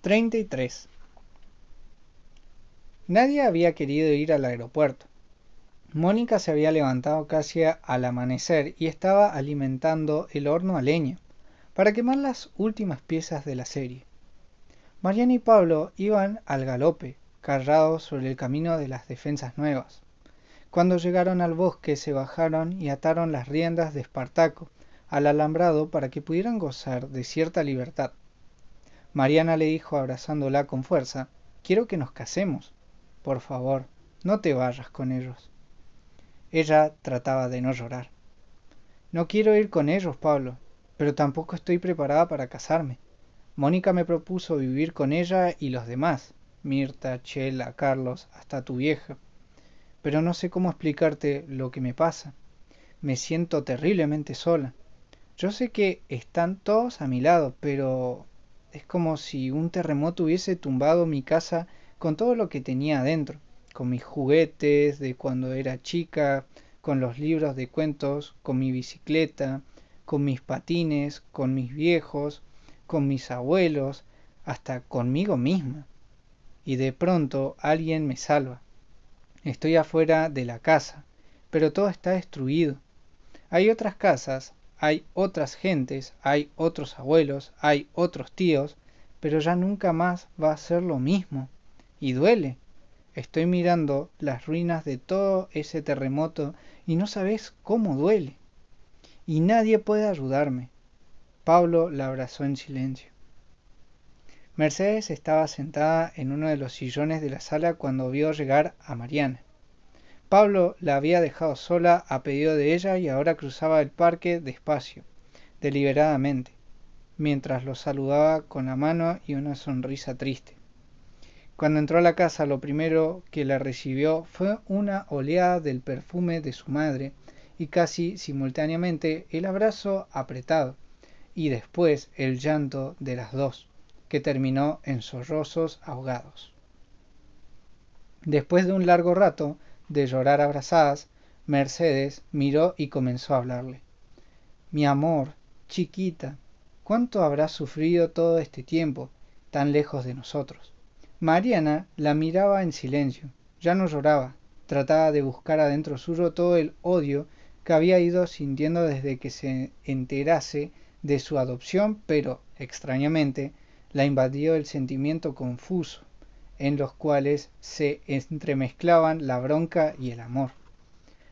33. Nadie había querido ir al aeropuerto. Mónica se había levantado casi al amanecer y estaba alimentando el horno a leña para quemar las últimas piezas de la serie. Mariana y Pablo iban al galope, cargados sobre el camino de las defensas nuevas. Cuando llegaron al bosque se bajaron y ataron las riendas de Espartaco al alambrado para que pudieran gozar de cierta libertad. Mariana le dijo abrazándola con fuerza: «Quiero que nos casemos. Por favor, no te vayas con ellos». Ella trataba de no llorar. «No quiero ir con ellos, Pablo, pero tampoco estoy preparada para casarme. Mónica me propuso vivir con ella y los demás, Mirta, Chela, Carlos, hasta tu vieja. Pero no sé cómo explicarte lo que me pasa. Me siento terriblemente sola. Yo sé que están todos a mi lado, pero es como si un terremoto hubiese tumbado mi casa con todo lo que tenía adentro, con mis juguetes de cuando era chica, con los libros de cuentos, con mi bicicleta, con mis patines, con mis viejos, con mis abuelos, hasta conmigo misma. Y de pronto alguien me salva. Estoy afuera de la casa, pero todo está destruido. Hay otras casas, hay otras gentes, hay otros abuelos, hay otros tíos, pero ya nunca más va a ser lo mismo. Y duele. Estoy mirando las ruinas de todo ese terremoto y no sabes cómo duele. Y nadie puede ayudarme». Pablo la abrazó en silencio. Mercedes estaba sentada en uno de los sillones de la sala cuando vio llegar a Mariana. Pablo la había dejado sola a pedido de ella y ahora cruzaba el parque despacio, deliberadamente, mientras los saludaba con la mano y una sonrisa triste. Cuando entró a la casa, lo primero que la recibió fue una oleada del perfume de su madre y casi simultáneamente el abrazo apretado y después el llanto de las dos, que terminó en sollozos ahogados. Después de un largo rato de llorar abrazadas, Mercedes miró y comenzó a hablarle. «Mi amor, chiquita, ¿cuánto habrás sufrido todo este tiempo, tan lejos de nosotros?». Mariana la miraba en silencio. Ya no lloraba. Trataba de buscar adentro suyo todo el odio que había ido sintiendo desde que se enterase de su adopción, pero, extrañamente, la invadió el sentimiento confuso, en los cuales se entremezclaban la bronca y el amor.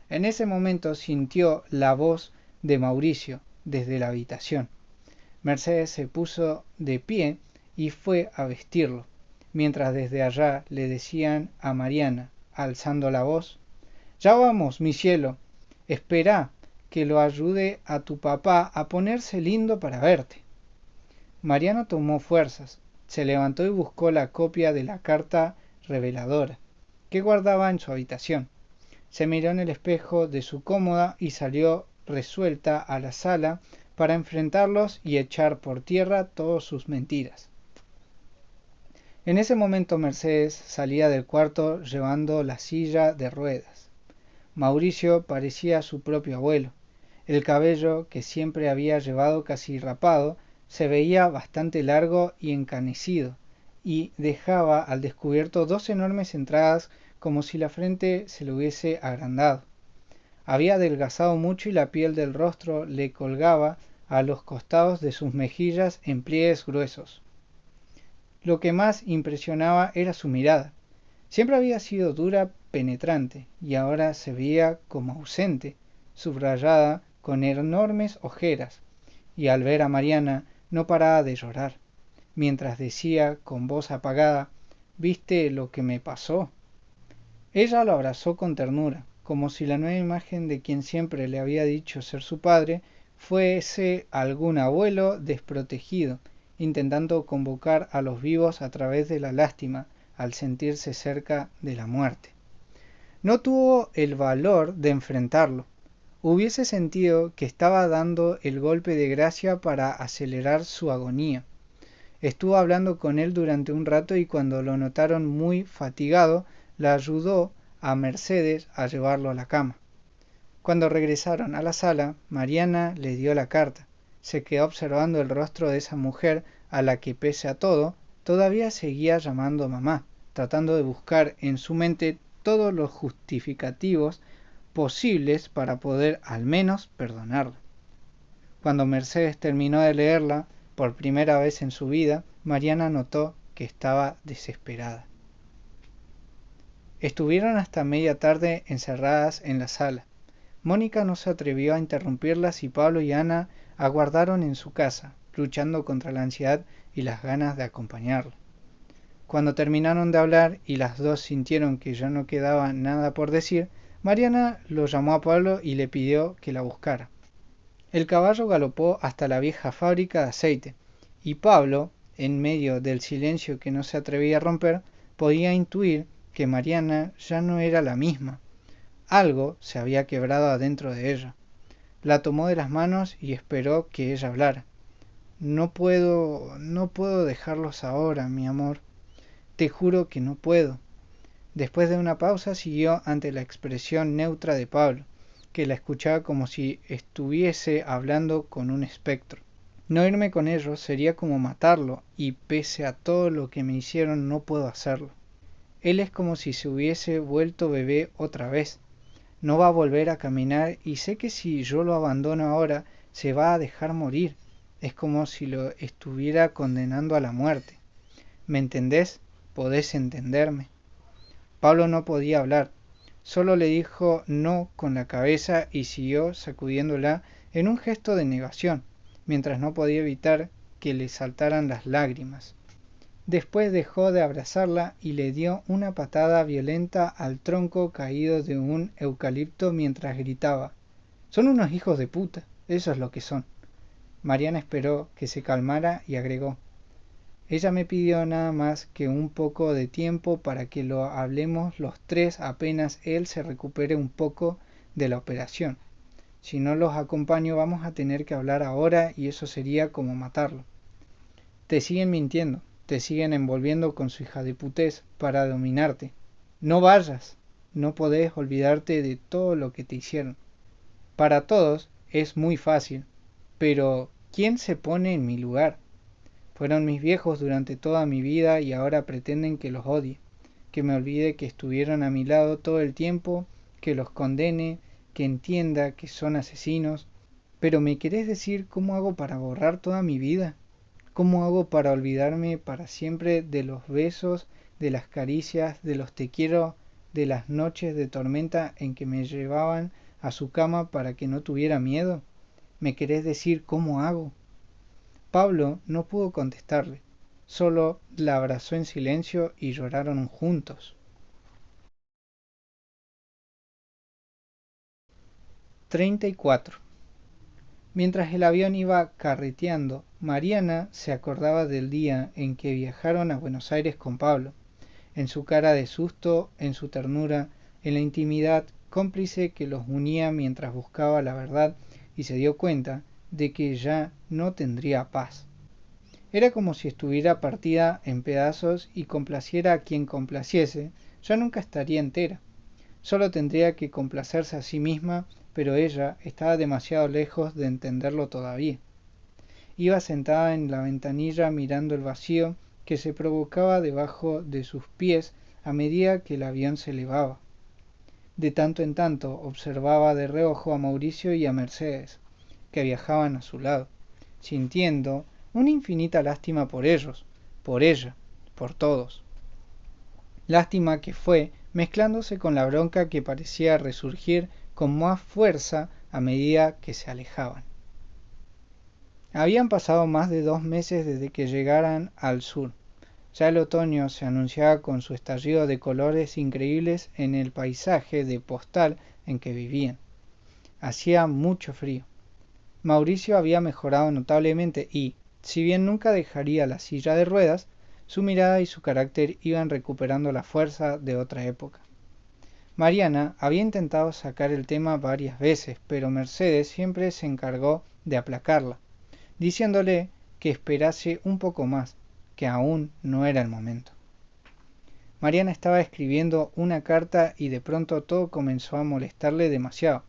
En ese momento sintió la voz de Mauricio desde la habitación. Mercedes se puso de pie y fue a vestirlo, mientras desde allá le decían a Mariana, alzando la voz: «Ya vamos, mi cielo, espera que lo ayude a tu papá a ponerse lindo para verte». Mariana tomó fuerzas, se levantó y buscó la copia de la carta reveladora que guardaba en su habitación. Se miró en el espejo de su cómoda y salió resuelta a la sala para enfrentarlos y echar por tierra todas sus mentiras. En ese momento Mercedes salía del cuarto llevando la silla de ruedas. Mauricio parecía su propio abuelo. El cabello, que siempre había llevado casi rapado, se veía bastante largo y encanecido, y dejaba al descubierto dos enormes entradas como si la frente se le hubiese agrandado. Había adelgazado mucho y la piel del rostro le colgaba a los costados de sus mejillas en pliegues gruesos. Lo que más impresionaba era su mirada. Siempre había sido dura, penetrante, y ahora se veía como ausente, subrayada con enormes ojeras, y al ver a Mariana no paraba de llorar, mientras decía con voz apagada: «¿Viste lo que me pasó?». Ella lo abrazó con ternura, como si la nueva imagen de quien siempre le había dicho ser su padre fuese algún abuelo desprotegido, intentando convocar a los vivos a través de la lástima al sentirse cerca de la muerte. No tuvo el valor de enfrentarlo. Hubiese sentido que estaba dando el golpe de gracia para acelerar su agonía. Estuvo hablando con él durante un rato y cuando lo notaron muy fatigado, la ayudó a Mercedes a llevarlo a la cama. Cuando regresaron a la sala, Mariana le dio la carta. Se quedó observando el rostro de esa mujer a la que, pese a todo, todavía seguía llamando mamá, tratando de buscar en su mente todos los justificativos posibles para poder al menos perdonarla. Cuando Mercedes terminó de leerla, por primera vez en su vida, Mariana notó que estaba desesperada. Estuvieron hasta media tarde encerradas en la sala. Mónica no se atrevió a interrumpirlas y Pablo y Ana aguardaron en su casa, luchando contra la ansiedad y las ganas de acompañarla. Cuando terminaron de hablar y las dos sintieron que ya no quedaba nada por decir, Mariana lo llamó a Pablo y le pidió que la buscara. El caballo galopó hasta la vieja fábrica de aceite, y Pablo, en medio del silencio que no se atrevía a romper, podía intuir que Mariana ya no era la misma. Algo se había quebrado adentro de ella. La tomó de las manos y esperó que ella hablara. No puedo dejarlos ahora, mi amor. Te juro que no puedo. Después de una pausa siguió ante la expresión neutra de Pablo, que la escuchaba como si estuviese hablando con un espectro. No irme con ellos sería como matarlo, y pese a todo lo que me hicieron no puedo hacerlo. Él es como si se hubiese vuelto bebé otra vez. No va a volver a caminar y sé que si yo lo abandono ahora se va a dejar morir. Es como si lo estuviera condenando a la muerte. ¿Me entendés? ¿Podés entenderme? Pablo no podía hablar. Solo le dijo no con la cabeza y siguió sacudiéndola en un gesto de negación, mientras no podía evitar que le saltaran las lágrimas. Después dejó de abrazarla y le dio una patada violenta al tronco caído de un eucalipto mientras gritaba: «Son unos hijos de puta, eso es lo que son». Mariana esperó que se calmara y agregó: «Ella me pidió nada más que un poco de tiempo para que lo hablemos los tres apenas él se recupere un poco de la operación. Si no los acompaño vamos a tener que hablar ahora y eso sería como matarlo. Te siguen mintiendo, te siguen envolviendo con su hija de putés para dominarte. No vayas, no podés olvidarte de todo lo que te hicieron. Para todos es muy fácil, pero ¿quién se pone en mi lugar? Fueron mis viejos durante toda mi vida y ahora pretenden que los odie, que me olvide que estuvieron a mi lado todo el tiempo, que los condene, que entienda que son asesinos. Pero ¿me querés decir cómo hago para borrar toda mi vida? ¿Cómo hago para olvidarme para siempre de los besos, de las caricias, de los te quiero, de las noches de tormenta en que me llevaban a su cama para que no tuviera miedo? ¿Me querés decir cómo hago?» Pablo no pudo contestarle, solo la abrazó en silencio y lloraron juntos. 34. Mientras el avión iba carreteando, Mariana se acordaba del día en que viajaron a Buenos Aires con Pablo, en su cara de susto, en su ternura, en la intimidad cómplice que los unía mientras buscaba la verdad y se dio cuenta de que ya no tendría paz. Era como si estuviera partida en pedazos y complaciera a quien complaciese, ya nunca estaría entera. Solo tendría que complacerse a sí misma, pero ella estaba demasiado lejos de entenderlo todavía. Iba sentada en la ventanilla mirando el vacío que se provocaba debajo de sus pies a medida que el avión se elevaba. De tanto en tanto observaba de reojo a Mauricio y a Mercedes, que viajaban a su lado, sintiendo una infinita lástima por ellos, por ella, por todos. Lástima que fue mezclándose con la bronca que parecía resurgir con más fuerza a medida que se alejaban. Habían pasado más de 2 meses desde que llegaran al sur. Ya el otoño se anunciaba con su estallido de colores increíbles en el paisaje de postal en que vivían. Hacía mucho frío. Mauricio había mejorado notablemente y, si bien nunca dejaría la silla de ruedas, su mirada y su carácter iban recuperando la fuerza de otra época. Mariana había intentado sacar el tema varias veces, pero Mercedes siempre se encargó de aplacarla, diciéndole que esperase un poco más, que aún no era el momento. Mariana estaba escribiendo una carta y de pronto todo comenzó a molestarle demasiado.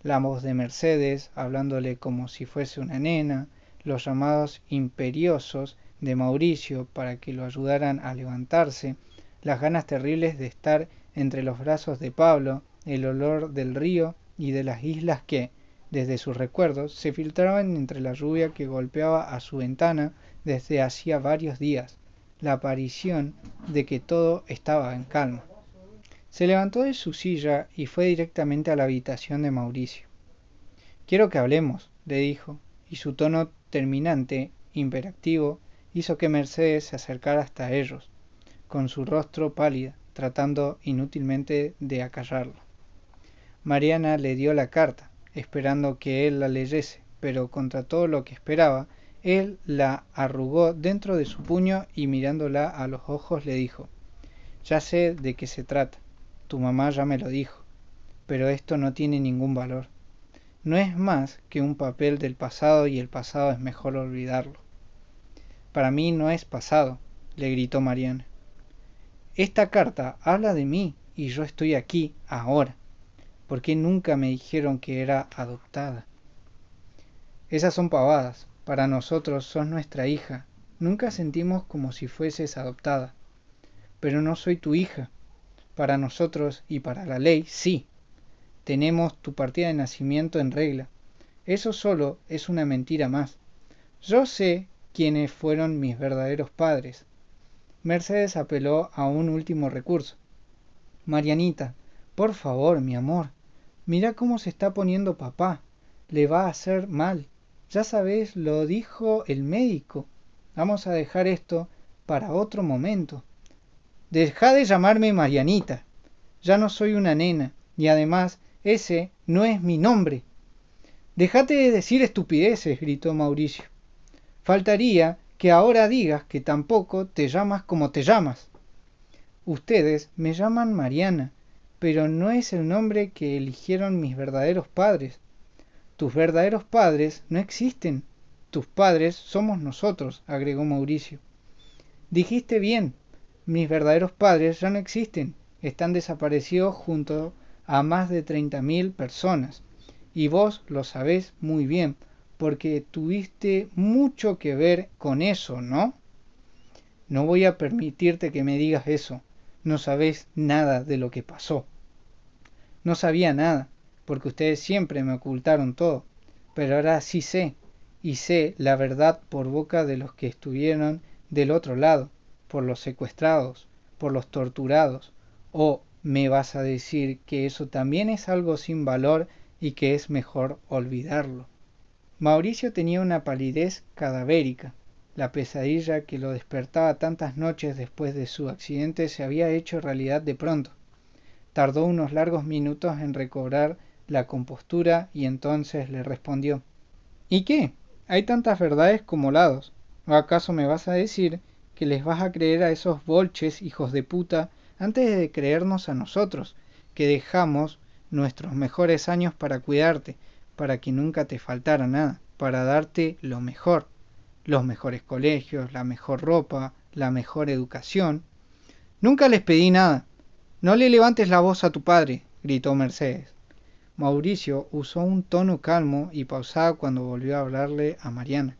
La voz de Mercedes, hablándole como si fuese una nena, los llamados imperiosos de Mauricio para que lo ayudaran a levantarse, las ganas terribles de estar entre los brazos de Pablo, el olor del río y de las islas que, desde sus recuerdos, se filtraban entre la lluvia que golpeaba a su ventana desde hacía varios días, la aparición de que todo estaba en calma. Se levantó de su silla y fue directamente a la habitación de Mauricio. Quiero que hablemos, le dijo, y su tono terminante, imperativo, hizo que Mercedes se acercara hasta ellos, con su rostro pálido, tratando inútilmente de acallarlo. Mariana le dio la carta, esperando que él la leyese, pero contra todo lo que esperaba, él la arrugó dentro de su puño y mirándola a los ojos le dijo: «Ya sé de qué se trata, tu mamá ya me lo dijo, pero esto no tiene ningún valor. No es más que un papel del pasado y el pasado es mejor olvidarlo». «Para mí no es pasado», le gritó Mariana. «Esta carta habla de mí y yo estoy aquí, ahora. ¿Por qué nunca me dijeron que era adoptada?» «Esas son pavadas. Para nosotros sos nuestra hija. Nunca sentimos como si fueses adoptada. Pero no soy tu hija. Para nosotros y para la ley, sí. Tenemos tu partida de nacimiento en regla. Eso solo es una mentira más. Yo sé quiénes fueron mis verdaderos padres». Mercedes apeló a un último recurso. «Marianita, por favor, mi amor, mira cómo se está poniendo papá. Le va a hacer mal. Ya sabes, lo dijo el médico. Vamos a dejar esto para otro momento». «Deja de llamarme Marianita. Ya no soy una nena, y además ese no es mi nombre». «Déjate de decir estupideces», gritó Mauricio. «Faltaría que ahora digas que tampoco te llamas como te llamas». «Ustedes me llaman Mariana, pero no es el nombre que eligieron mis verdaderos padres. Tus verdaderos padres no existen. Tus padres somos nosotros», agregó Mauricio. «Dijiste bien, mis verdaderos padres ya no existen. Están desaparecidos junto a más de 30.000 personas. Y vos lo sabés muy bien, porque tuviste mucho que ver con eso, ¿no?» «No voy a permitirte que me digas eso. No sabés nada de lo que pasó». «No sabía nada, porque ustedes siempre me ocultaron todo. Pero ahora sí sé, y sé la verdad por boca de los que estuvieron del otro lado, por los secuestrados, por los torturados. ¿O me vas a decir que eso también es algo sin valor y que es mejor olvidarlo?» Mauricio tenía una palidez cadavérica. La pesadilla que lo despertaba tantas noches después de su accidente se había hecho realidad de pronto. Tardó unos largos minutos en recobrar la compostura y entonces le respondió: «¿Y qué? Hay tantas verdades como lados. ¿O acaso me vas a decir que les vas a creer a esos bolches hijos de puta antes de creernos a nosotros, que dejamos nuestros mejores años para cuidarte, para que nunca te faltara nada, para darte lo mejor, los mejores colegios, la mejor ropa, la mejor educación? Nunca les pedí nada. No le levantes la voz a tu padre», gritó Mercedes. Mauricio usó un tono calmo y pausado cuando volvió a hablarle a Mariana.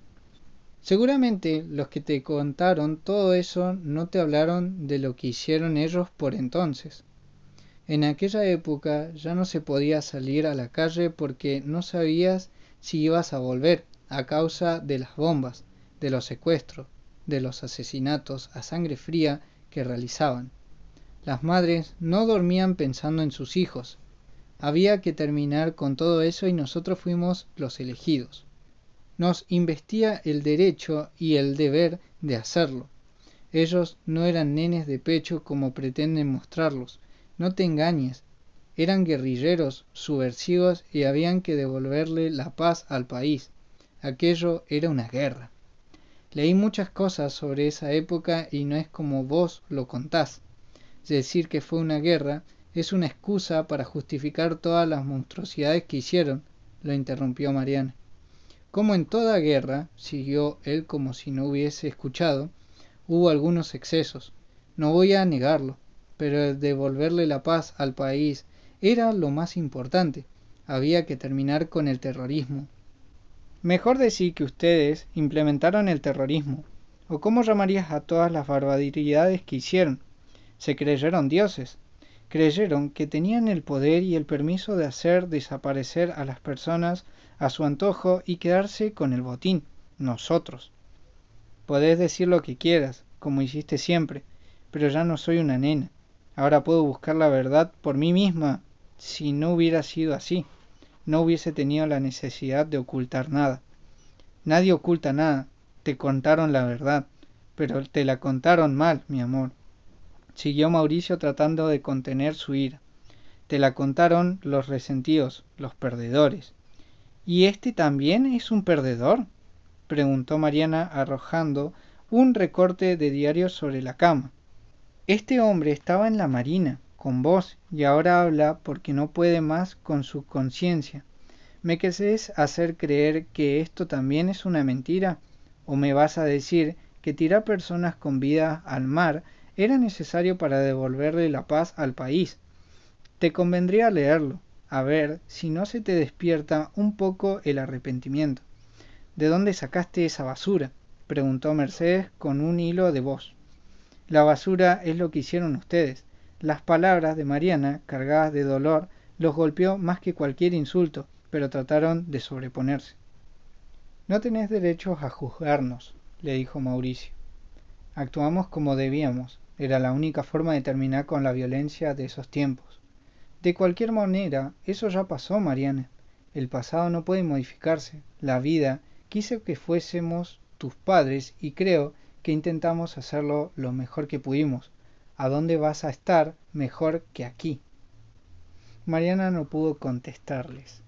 «Seguramente los que te contaron todo eso no te hablaron de lo que hicieron ellos por entonces. En aquella época ya no se podía salir a la calle porque no sabías si ibas a volver a causa de las bombas, de los secuestros, de los asesinatos a sangre fría que realizaban. Las madres no dormían pensando en sus hijos. Había que terminar con todo eso y nosotros fuimos los elegidos. Nos investía el derecho y el deber de hacerlo. Ellos no eran nenes de pecho como pretenden mostrarlos. No te engañes. Eran guerrilleros, subversivos y habían que devolverle la paz al país. Aquello era una guerra. Leí muchas cosas sobre esa época y no es como vos lo contás. Decir que fue una guerra es una excusa para justificar todas las monstruosidades que hicieron», lo interrumpió Mariana. «Como en toda guerra», siguió él como si no hubiese escuchado, «hubo algunos excesos. No voy a negarlo, pero el devolverle la paz al país era lo más importante. Había que terminar con el terrorismo». «Mejor decir que ustedes implementaron el terrorismo. ¿O cómo llamarías a todas las barbaridades que hicieron? Se creyeron dioses. Creyeron que tenían el poder y el permiso de hacer desaparecer a las personas a su antojo y quedarse con el botín, nosotros. Podés decir lo que quieras, como hiciste siempre, pero ya no soy una nena. Ahora puedo buscar la verdad por mí misma. Si no hubiera sido así, no hubiese tenido la necesidad de ocultar nada. Nadie oculta nada. Te contaron la verdad, pero te la contaron mal, mi amor. Siguió Mauricio tratando de contener su ira. Te la contaron los resentidos, los perdedores. ¿Y este también es un perdedor? Preguntó Mariana arrojando un recorte de diario sobre la cama. Este hombre estaba en la marina, con vos, y ahora habla porque no puede más con su conciencia. ¿Me querés hacer creer que esto también es una mentira? ¿O me vas a decir que tirar personas con vida al mar era necesario para devolverle la paz al país? Te convendría leerlo, a ver si no se te despierta un poco el arrepentimiento. ¿De dónde sacaste esa basura?, preguntó Mercedes con un hilo de voz. La basura es lo que hicieron ustedes. Las palabras de Mariana, cargadas de dolor, los golpeó más que cualquier insulto, pero trataron de sobreponerse. No tenés derecho a juzgarnos, le dijo Mauricio. Actuamos como debíamos. Era la única forma de terminar con la violencia de esos tiempos. De cualquier manera, eso ya pasó, Mariana. El pasado no puede modificarse. La vida quiso que fuésemos tus padres y creo que intentamos hacerlo lo mejor que pudimos. ¿A dónde vas a estar mejor que aquí? Mariana no pudo contestarles.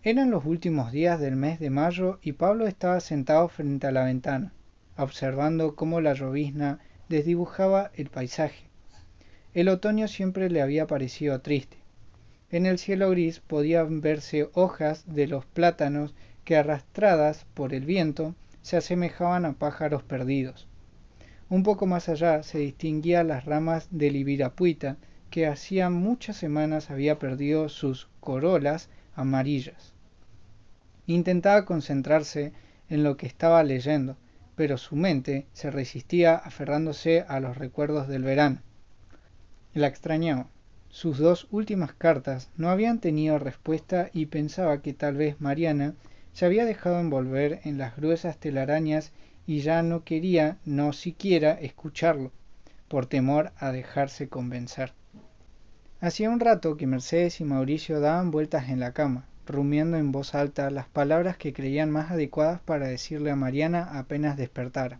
Eran los últimos días del mes de mayo y Pablo estaba sentado frente a la ventana, observando cómo la llovizna desdibujaba el paisaje. El otoño siempre le había parecido triste. En el cielo gris podían verse hojas de los plátanos que, arrastradas por el viento, se asemejaban a pájaros perdidos. Un poco más allá se distinguían las ramas del ibirapuita, que hacía muchas semanas había perdido sus corolas amarillas. Intentaba concentrarse en lo que estaba leyendo, pero su mente se resistía aferrándose a los recuerdos del verano. La extrañaba. Sus dos últimas cartas no habían tenido respuesta y pensaba que tal vez Mariana se había dejado envolver en las gruesas telarañas y ya no quería no siquiera escucharlo, por temor a dejarse convencer. Hacía un rato que Mercedes y Mauricio daban vueltas en la cama, rumiando en voz alta las palabras que creían más adecuadas para decirle a Mariana apenas despertara.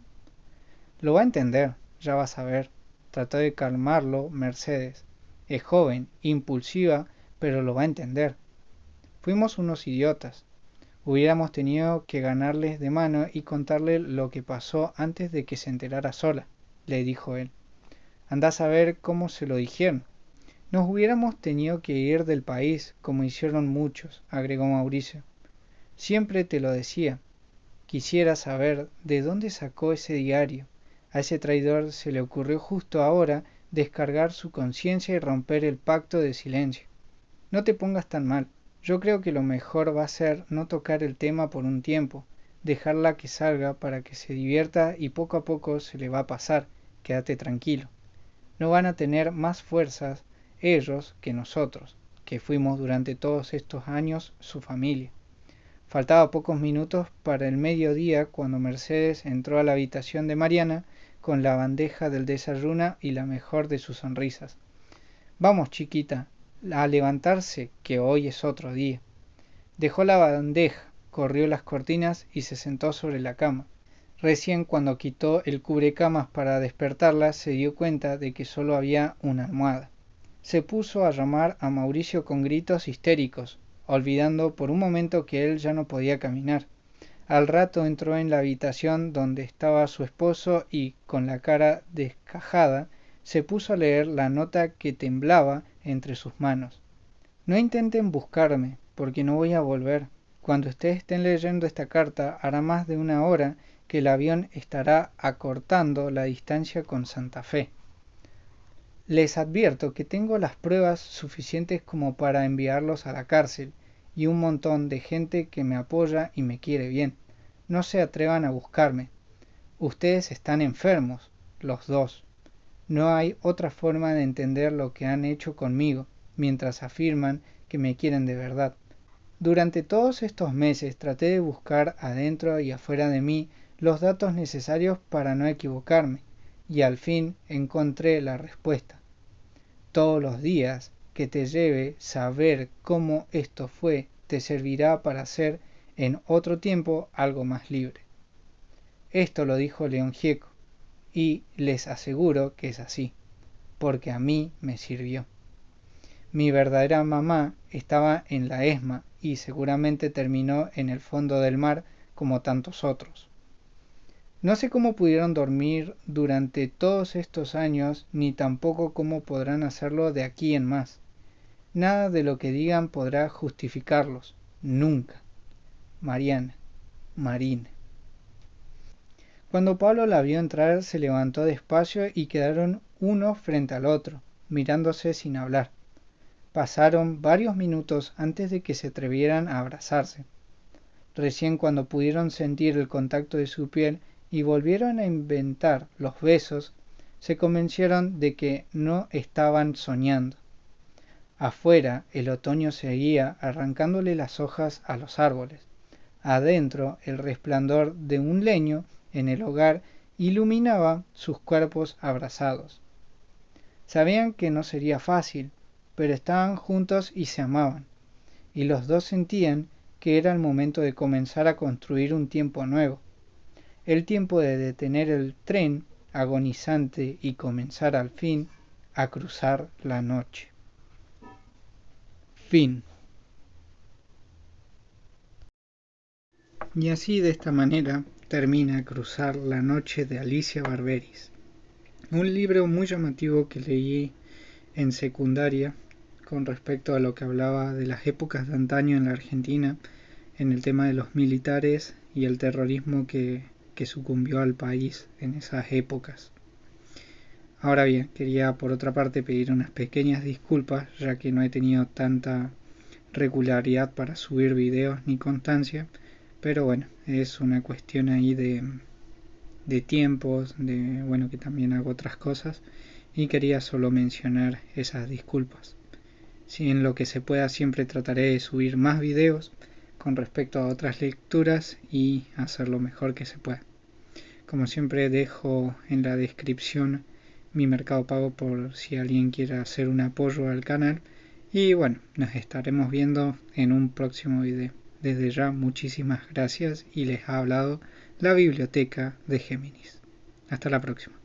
Lo va a entender, ya vas a ver. Trató de calmarlo Mercedes. Es joven, impulsiva, pero lo va a entender. Fuimos unos idiotas. Hubiéramos tenido que ganarles de mano y contarle lo que pasó antes de que se enterara sola, le dijo él. Andás a ver cómo se lo dijeron. Nos hubiéramos tenido que ir del país, como hicieron muchos, agregó Mauricio. Siempre te lo decía. Quisiera saber de dónde sacó ese diario. A ese traidor se le ocurrió justo ahora descargar su conciencia y romper el pacto de silencio. No te pongas tan mal. Yo creo que lo mejor va a ser no tocar el tema por un tiempo, dejarla que salga para que se divierta y poco a poco se le va a pasar. Quédate tranquilo. No van a tener más fuerzas ellos que nosotros, que fuimos durante todos estos años su familia. Faltaba pocos minutos para el mediodía cuando Mercedes entró a la habitación de Mariana con la bandeja del desayuno y la mejor de sus sonrisas. Vamos, chiquita, a levantarse, que hoy es otro día. Dejó la bandeja, corrió las cortinas y se sentó sobre la cama. Recién cuando quitó el cubrecamas para despertarla se dio cuenta de que solo había una almohada. Se puso a llamar a Mauricio con gritos histéricos, olvidando por un momento que él ya no podía caminar. Al rato entró en la habitación donde estaba su esposo y, con la cara descajada, se puso a leer la nota que temblaba entre sus manos. No intenten buscarme, porque no voy a volver. Cuando ustedes estén leyendo esta carta hará más de una hora que el avión estará acortando la distancia con Santa Fe. Les advierto que tengo las pruebas suficientes como para enviarlos a la cárcel y un montón de gente que me apoya y me quiere bien. no se atrevan a buscarme. Ustedes están enfermos, los dos. No hay otra forma de entender lo que han hecho conmigo, mientras afirman que me quieren de verdad. Durante todos estos meses traté de buscar adentro y afuera de mí los datos necesarios para no equivocarme, y al fin encontré la respuesta. Todos los días que te lleve saber cómo esto fue te servirá para ser en otro tiempo algo más libre. Esto lo dijo León Gieco, y les aseguro que es así, porque a mí me sirvió. Mi verdadera mamá estaba en la ESMA y seguramente terminó en el fondo del mar como tantos otros. No sé cómo pudieron dormir durante todos estos años, ni tampoco cómo podrán hacerlo de aquí en más. Nada de lo que digan podrá justificarlos, nunca. Mariana, Marina. Cuando Pablo la vio entrar, se levantó despacio y quedaron uno frente al otro, mirándose sin hablar. Pasaron varios minutos antes de que se atrevieran a abrazarse. Recién cuando pudieron sentir el contacto de su piel y volvieron a inventar los besos, se convencieron de que no estaban soñando. Afuera el otoño seguía arrancándole las hojas a los árboles. Adentro el resplandor de un leño en el hogar iluminaba sus cuerpos abrazados. Sabían que no sería fácil, pero estaban juntos y se amaban, y los dos sentían que era el momento de comenzar a construir un tiempo nuevo, el tiempo de detener el tren agonizante y comenzar al fin a cruzar la noche. Fin. Y así de esta manera termina Cruzar la noche de Alicia Barberis, un libro muy llamativo que leí en secundaria con respecto a lo que hablaba de las épocas de antaño en la Argentina, en el tema de los militares y el terrorismo que sucumbió al país en esas épocas. Ahora bien, quería por otra parte pedir unas pequeñas disculpas, ya que no he tenido tanta regularidad para subir videos ni constancia, pero bueno, es una cuestión ahí de tiempos, de bueno, que también hago otras cosas, y quería solo mencionar esas disculpas. Si en lo que se pueda siempre trataré de subir más videos con respecto a otras lecturas y hacer lo mejor que se pueda. Como siempre dejo en la descripción mi Mercado Pago por si alguien quiere hacer un apoyo al canal. Y bueno, nos estaremos viendo en un próximo video. Desde ya muchísimas gracias y les ha hablado la Biblioteca de Géminis. Hasta la próxima.